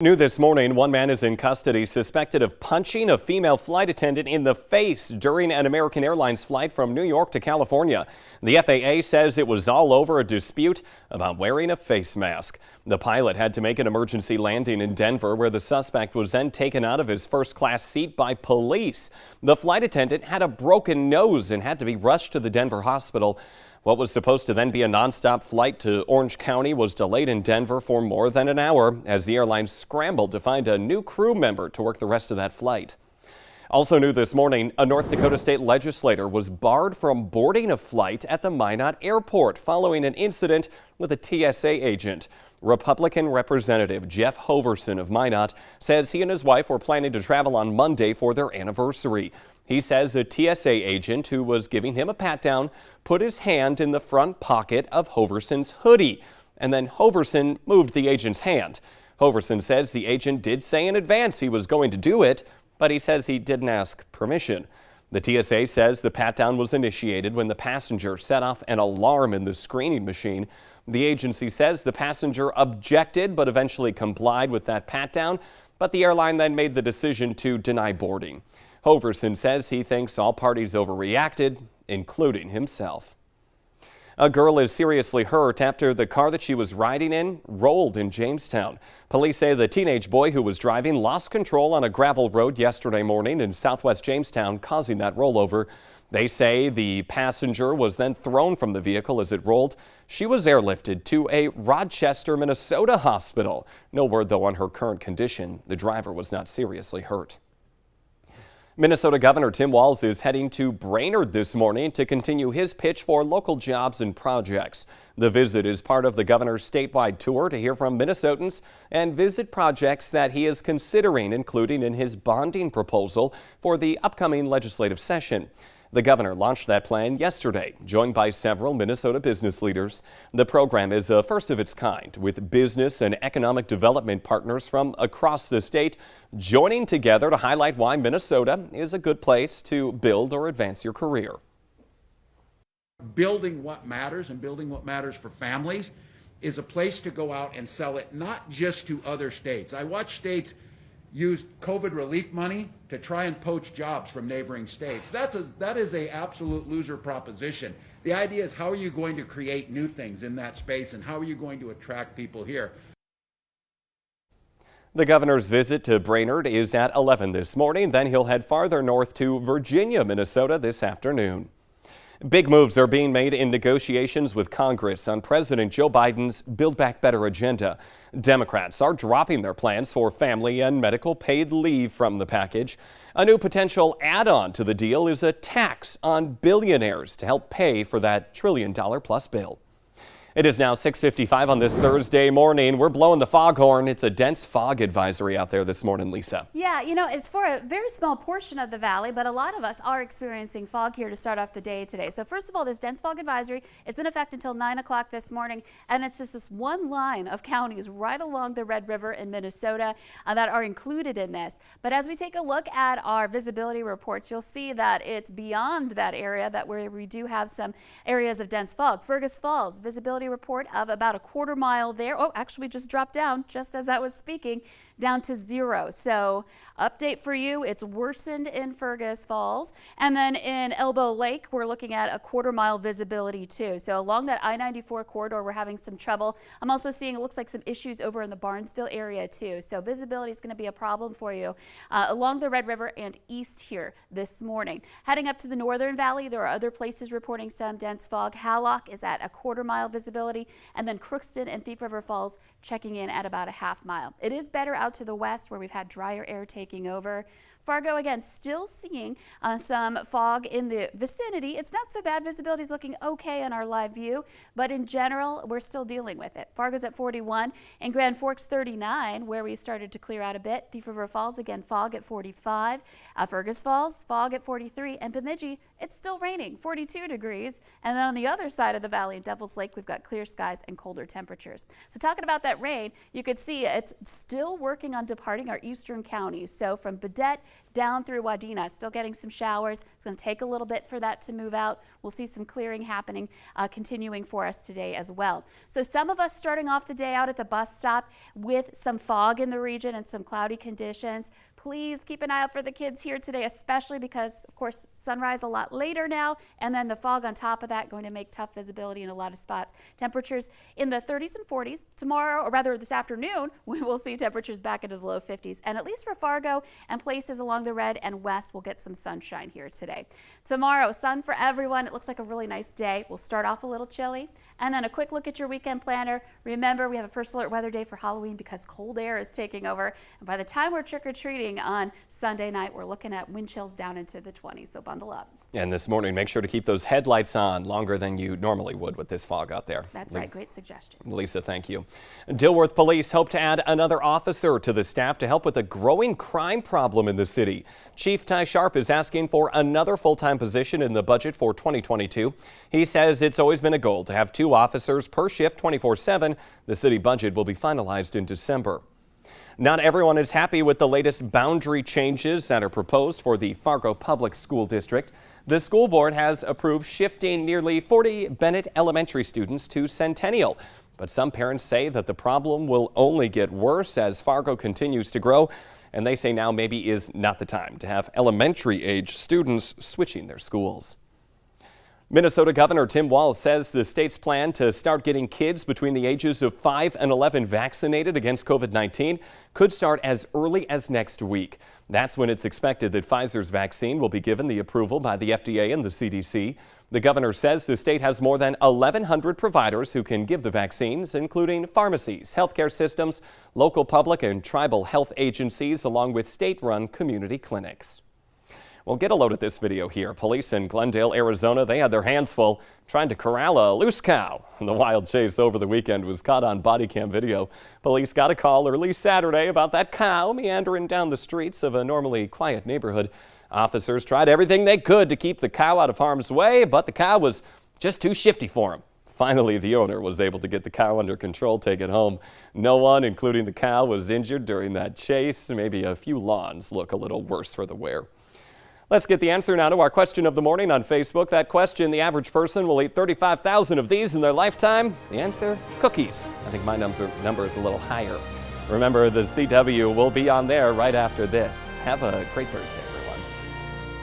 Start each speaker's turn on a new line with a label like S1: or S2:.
S1: New this morning, one man is in custody suspected of punching a female flight attendant in the face during an American Airlines flight from New York to California. The FAA says it was all over a dispute about wearing a face mask. The pilot had to make an emergency landing in Denver, where the suspect was then taken out of his first-class seat by police. The flight attendant had a broken nose and had to be rushed to the Denver hospital. What was supposed to then be a nonstop flight to Orange County was delayed in Denver for more than an hour as the airline scrambled to find a new crew member to work the rest of that flight. Also new this morning, a North Dakota state legislator was barred from boarding a flight at the Minot Airport following an incident with a TSA agent. Republican Representative Jeff Hoverson of Minot says he and his wife were planning to travel on Monday for their anniversary. He says a TSA agent who was giving him a pat-down put his hand in the front pocket of Hoverson's hoodie, and then Hoverson moved the agent's hand. Hoverson says the agent did say in advance he was going to do it, but he says he didn't ask permission. The TSA says the pat-down was initiated when the passenger set off an alarm in the screening machine. The agency says the passenger objected but eventually complied with that pat-down, but the airline then made the decision to deny boarding. Hoverson says he thinks all parties overreacted, including himself. A girl is seriously hurt after the car that she was riding in rolled in Jamestown. Police say the teenage boy who was driving lost control on a gravel road yesterday morning in southwest Jamestown, causing that rollover. They say the passenger was then thrown from the vehicle as it rolled. She was airlifted to a Rochester, Minnesota hospital. No word, though, on her current condition. The driver was not seriously hurt. Minnesota Governor Tim Walz is heading to Brainerd this morning to continue his pitch for local jobs and projects. The visit is part of the governor's statewide tour to hear from Minnesotans and visit projects that he is considering including in his bonding proposal for the upcoming legislative session. The governor launched that plan yesterday, joined by several Minnesota business leaders. The program is a first of its kind, with business and economic development partners from across the state joining together to highlight why Minnesota is a good place to build or advance your career.
S2: Building what matters and building what matters for families is a place to go out and sell it, not just to other states. I watch states use COVID relief money to try and poach jobs from neighboring states. That is a absolute loser proposition. The idea is, how are you going to create new things in that space, and how are you going to attract people here?
S1: The governor's visit to Brainerd is at 11 this morning. Then he'll head farther north to Virginia, Minnesota this afternoon. Big moves are being made in negotiations with Congress on President Joe Biden's Build Back Better agenda. Democrats are dropping their plans for family and medical paid leave from the package. A new potential add-on to the deal is a tax on billionaires to help pay for that trillion-dollar-plus bill. It is now 6:55 on this Thursday morning. We're blowing the foghorn. It's a dense fog advisory out there this morning, Lisa.
S3: Yeah, you know, it's for a very small portion of the valley, but a lot of us are experiencing fog here to start off the day today. So first of all, this dense fog advisory, it's in effect until 9 o'clock this morning, and it's just this one line of counties right along the Red River in Minnesota that are included in this. But as we take a look at our visibility reports, you'll see that it's beyond that area where we do have some areas of dense fog. Fergus Falls, visibility report of about a quarter mile there. Oh, actually we just dropped down just as I was speaking, down to 0. So update for you, it's worsened in Fergus Falls. And then in Elbow Lake, we're looking at a quarter mile visibility too. So along that I-94 corridor, we're having some trouble. I'm also seeing, it looks like, some issues over in the Barnesville area too. So visibility is going to be a problem for you along the Red River and east here this morning. Heading up to the Northern Valley, there are other places reporting some dense fog. Hallock is at a quarter mile visibility, and then Crookston and Thief River Falls checking in at about a half mile. It is better out to the west where we've had drier air taking over. Fargo, again, still seeing some fog in the vicinity. It's not so bad. Visibility is looking okay on our live view, but in general, we're still dealing with it. Fargo's at 41 and Grand Forks 39, where we started to clear out a bit. Thief River Falls, again, fog at 45. Fergus Falls, fog at 43. And Bemidji, it's still raining, 42 degrees. And then on the other side of the valley in Devil's Lake, we've got clear skies and colder temperatures. So talking about that rain, you could see it's still working on departing our eastern counties. So from Baudette down through Wadena. Still getting some showers. It's going to take a little bit for that to move out. We'll see some clearing happening, continuing for us today as well. So some of us starting off the day out at the bus stop with some fog in the region and some cloudy conditions. Please keep an eye out for the kids here today, especially because, of course, sunrise a lot later now, and then the fog on top of that going to make tough visibility in a lot of spots. Temperatures in the 30s and 40s. Tomorrow, or rather this afternoon, we will see temperatures back into the low 50s. And at least for Fargo and places along the red and west, we'll get some sunshine here today. Tomorrow, sun for everyone. It looks like a really nice day. We'll start off a little chilly. And then a quick look at your weekend planner. Remember, we have a first alert weather day for Halloween because cold air is taking over. And by the time we're trick-or-treating on Sunday night, we're looking at wind chills down into the 20s, so bundle up.
S1: And this morning, make sure to keep those headlights on longer than you normally would with this fog out there.
S3: That's right. Great suggestion.
S1: Lisa, thank you. Dilworth Police hope to add another officer to the staff to help with a growing crime problem in the city. Chief Ty Sharp is asking for another full-time position in the budget for 2022. He says it's always been a goal to have 2 officers per shift 24/7. The city budget will be finalized in December. Not everyone is happy with the latest boundary changes that are proposed for the Fargo Public School District. The school board has approved shifting nearly 40 Bennett elementary students to Centennial. But some parents say that the problem will only get worse as Fargo continues to grow. And they say now maybe is not the time to have elementary age students switching their schools. Minnesota Governor Tim Walz says the state's plan to start getting kids between the ages of 5 and 11 vaccinated against COVID-19 could start as early as next week. That's when it's expected that Pfizer's vaccine will be given the approval by the FDA and the CDC. The governor says the state has more than 1,100 providers who can give the vaccines, including pharmacies, healthcare systems, local public and tribal health agencies, along with state-run community clinics. Well, get a load at this video here. Police in Glendale, Arizona, they had their hands full trying to corral a loose cow. The wild chase over the weekend was caught on body cam video. Police got a call early Saturday about that cow meandering down the streets of a normally quiet neighborhood. Officers tried everything they could to keep the cow out of harm's way, but the cow was just too shifty for them. Finally, the owner was able to get the cow under control, take it home. No one, including the cow, was injured during that chase. Maybe a few lawns look a little worse for the wear. Let's get the answer now to our question of the morning on Facebook. That question, the average person will eat 35,000 of these in their lifetime. The answer, cookies. I think my number is a little higher. Remember, the CW will be on there right after this. Have a great Thursday.